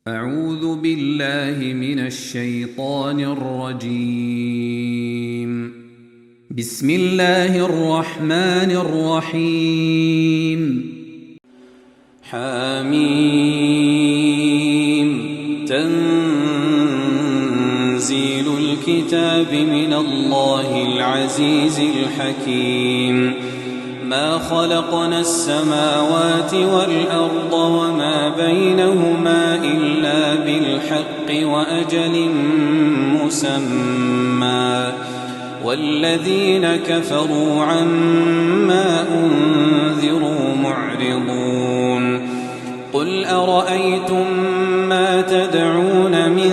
أعوذ بالله من الشيطان الرجيم. بسم الله الرحمن الرحيم. حميم. تنزيل الكتاب من الله العزيز الحكيم. ما خلقنا السماوات والأرض وما بينهما إلا بالحق وأجل مسمى والذين كفروا عما أنذروا معرضون. قل أرأيتم ما تدعون من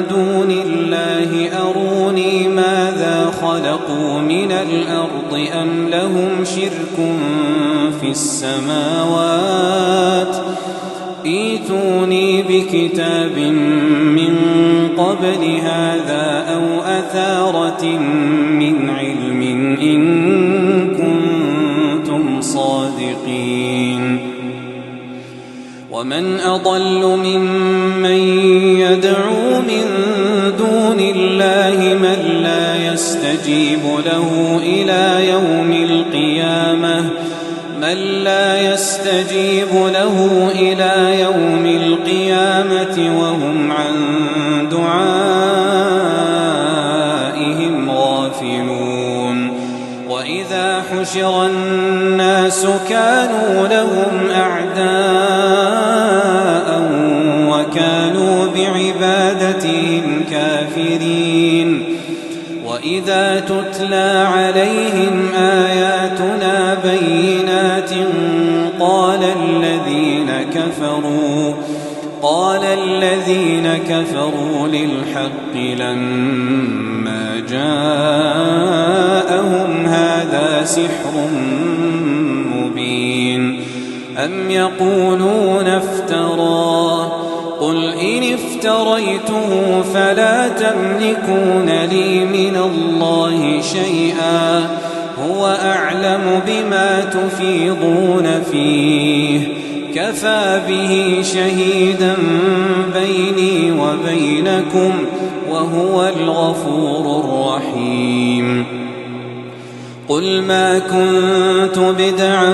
دون الله أروني ماذا خلقوا من الأرض أم لهم شرك في السماوات ائتوني بكتاب من قبل هذا أو أثارة من علم إن كنتم صادقين. ومن أضل ممن يدعو من دون الله من لا يستجيب له إلى يوم القيامة وهم عن دعائهم غافلون. وإذا حشر الناس كانوا لهم أعداء وكانوا بعبادتهم كافرين. وإذا تتلى عليهم آياتنا بينات قال الذين كفروا للحق لما جاءهم هذا سحر مبين. أم يقولون افتراه قل إن افتريته فلا تملكون لي من الله شيئا هو أعلم بما تفيضون فيه كفى به شهيدا بيني وبينكم وهو الغفور الرحيم. قل ما كنت بدعا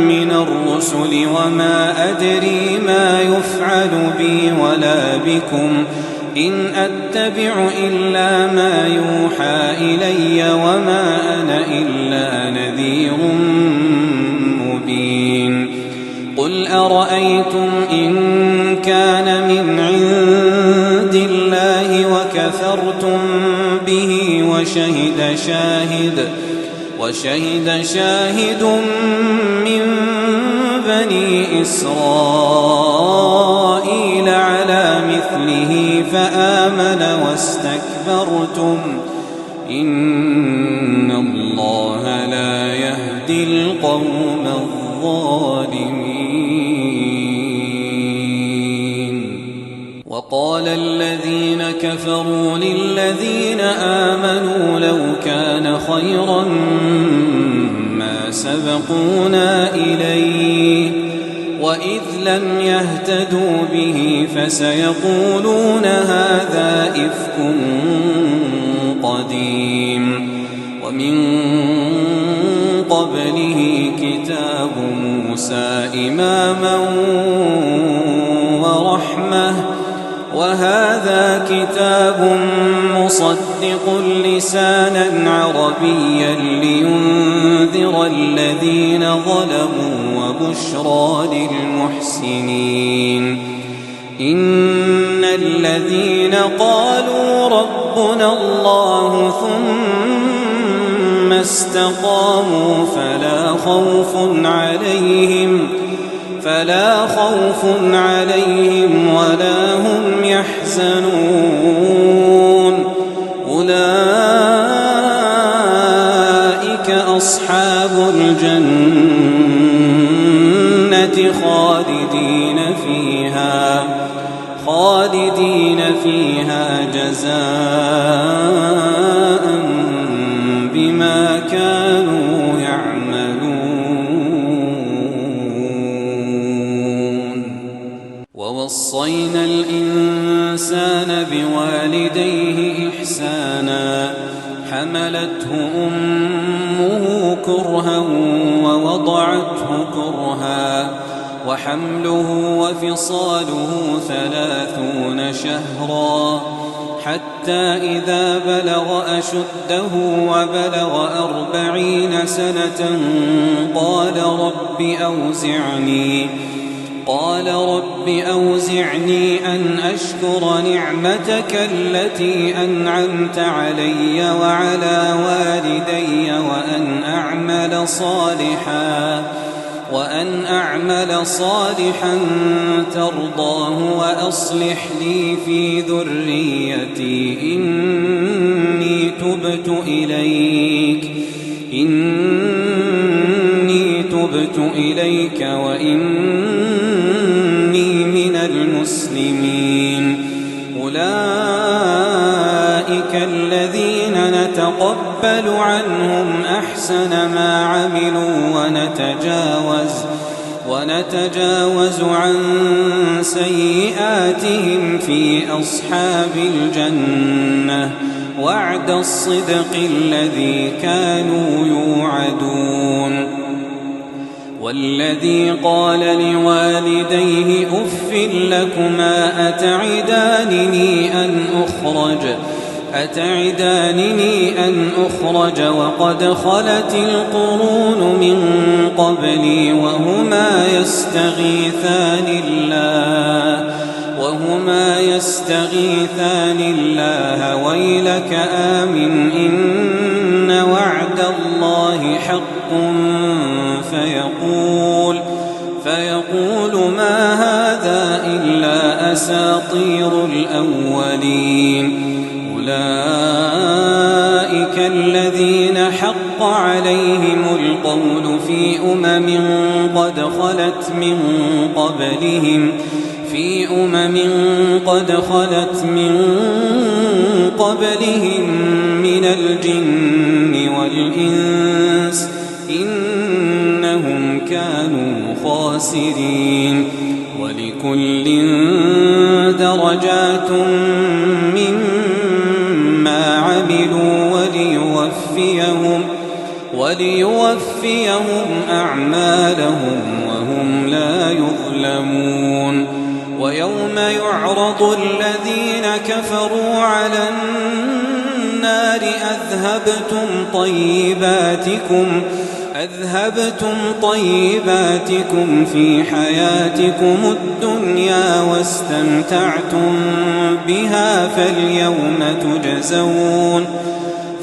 من الرسل وما أدري ما يفعل بي ولا بكم إن أتبع إلا ما يوحى إلي وما أنا إلا نذير مبين. قل أرأيتم إن كان من عند الله وكفرتم به وشهد شاهد من بني إسرائيل على مثله فآمن واستكبرتم إن الله لا يهدي القوم الظالمين. وقال الذين كفروا للذين آمنوا لو كان خيرا ما سبقونا إليه وإذ لم يهتدوا به فسيقولون هذا إفك قديم. ومن قبله كتاب موسى إماما ورحمة وهذا كتاب مصدق لسانا عربيا لينذر الذين ظلموا وبشرى للمحسنين. إن الذين قالوا ربنا الله ثم استقاموا فلا خوف عليهم ولا هم يحزنون. أولئك أصحاب الجنة خالدين فيها جزاء بما كانوا يعملون. ووصينا الإنسان بوالديه إحسانا حملته أمه كرها ووضعته كرها وحمله وفصاله 30 شهرا حتى إذا بلغ أشده وبلغ 40 سنة قال رب أوزعني أن أشكر نعمتك التي أنعمت علي وعلى والدي وأن أعمل صالحا ترضاه وأصلح لي في ذريتي إني تبت إليك وإني من المسلمين أولئك الذين نتقبل عنهم أحسن ما عملوا ونتجاوز عن سيئاتهم في أصحاب الجنة وعد الصدق الذي كانوا يوعدون والذي قال لوالديه أف لكما أتعدانني أن أخرج وقد خلت القرون من قبلي وهما يستغيثان الله ويلك آمن إن وعد الله حق فيقول ما هذا إلا أساطير الأولين أولئك الذين حق عليهم القول في قد خلت من قبلهم من الجن والإنس إنهم كانوا خاسرين ولكل درجات مما عملوا وليوفيهم أعمالهم وهم لا يظلمون ويوم يعرض الذين كفروا على النار أذهبتم طيباتكم في حياتكم الدنيا واستمتعتم بها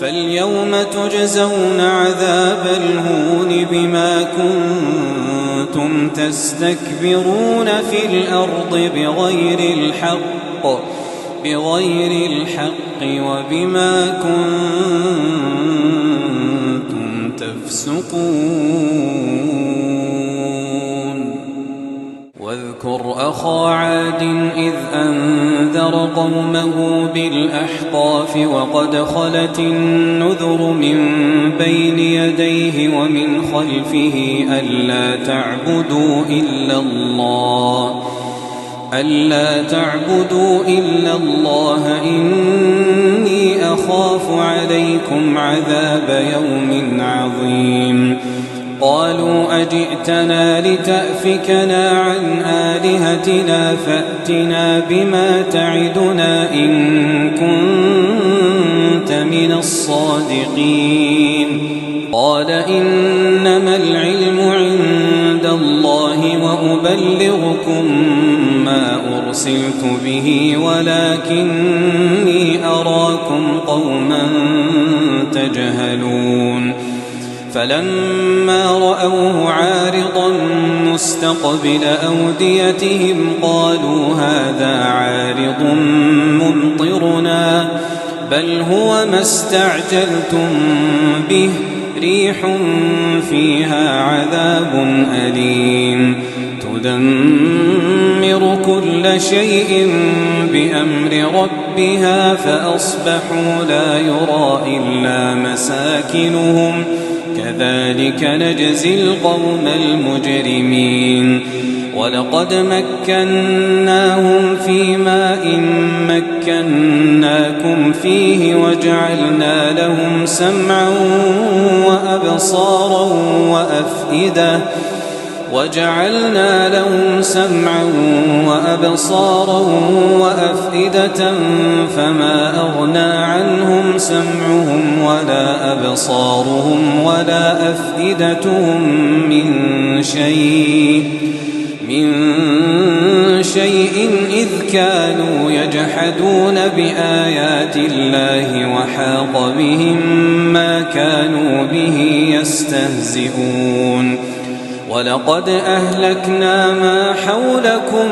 فاليوم تجزون عذاب الهون بما كنتم تستكبرون في الأرض بغير الحق وبما كنتم تفسقون واذكر أخا عاد إذ أنذر قومه بالأحقاف وقد خلت النذر من بين يديه ومن خلفه ألا تعبدوا إلا الله إني أخاف عليكم عذاب يوم عظيم قالوا أجئتنا لتأفكنا عن آلهتنا فأتنا بما تعدنا إن كنت من الصادقين قال إنما العلم عند الله وأبلغكم ما أرسلت به ولكني أراكم قوما تجهلون فلما رأوه عارضا مستقبل أوديتهم قالوا هذا عارض ممطرنا بل هو ما استعجلتم به ريح فيها عذاب أليم تدمر كل شيء بأمر ربها فأصبحوا لا يرى إلا مساكنهم كذلك نجزي القوم المجرمين ولقد مكناهم في ماء مكناكم فيه وجعلنا لهم سمعا وأبصارا وأفئدة فما أغنى عنهم سمعهم ولا أبصارهم ولا أفئدتهم من شيء إذ كانوا يجحدون بآيات الله وحاق بهم ما كانوا به يستهزئون ولقد أهلكنا ما حولكم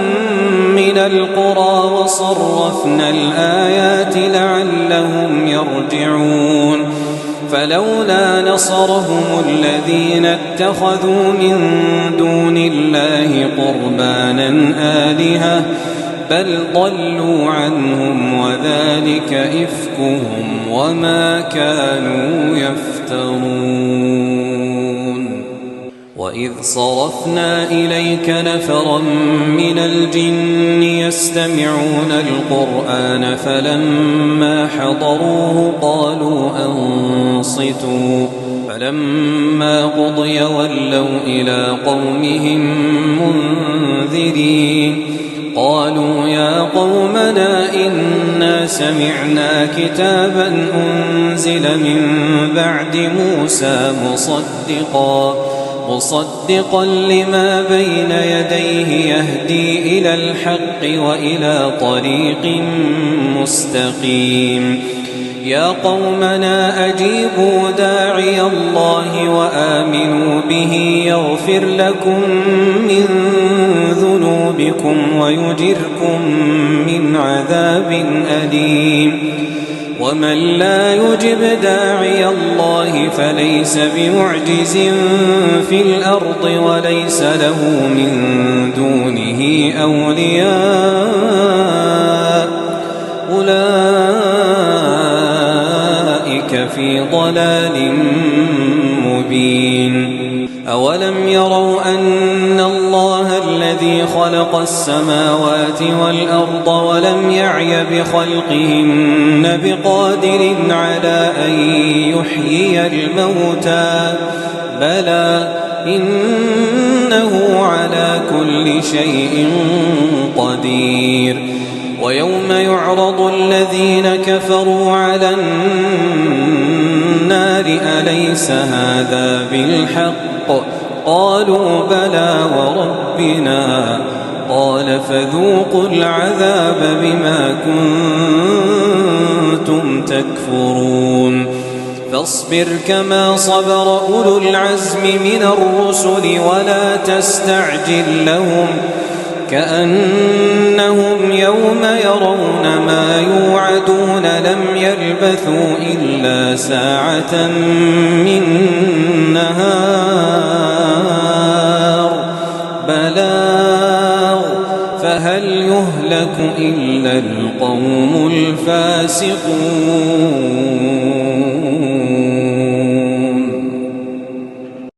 من القرى وصرفنا الآيات لعلهم يرجعون فلولا نصرهم الذين اتخذوا من دون الله قربانا آلهة بل ضلوا عنهم وذلك إفكهم وما كانوا يفترون وإذ صرفنا إليك نفرا من الجن يستمعون القرآن فلما حضروه قالوا أنصتوا فلما قضي ولوا إلى قومهم منذرين قالوا يا قومنا إنا سمعنا كتابا أنزل من بعد موسى مصدقا لما بين يديه يهدي إلى الحق وإلى طريق مستقيم يا قومنا أجيبوا داعي الله وآمنوا به يغفر لكم من ذنوبكم ويجركم من عذاب أليم ومن لا يجب داعي الله فليس بمعجز في الأرض وليس له من دونه أولياء أولئك في ضلال مبين أولم يروا أن الله الذي خلق السماوات والأرض ولم يعي بخلقهن بقادر على أن يحيي الموتى بلى إنه على كل شيء قدير ويوم يعرض الذين كفروا على النار أليس هذا بالحق قالوا بلى وربنا قال فذوقوا العذاب بما كنتم تكفرون فاصبر كما صبر أولو العزم من الرسل ولا تستعجل لهم كأنهم يوم يرون ما يوعدون لم يلبثوا إلا ساعة من نهار بلاغ فهل يهلك إلا القوم الفاسقون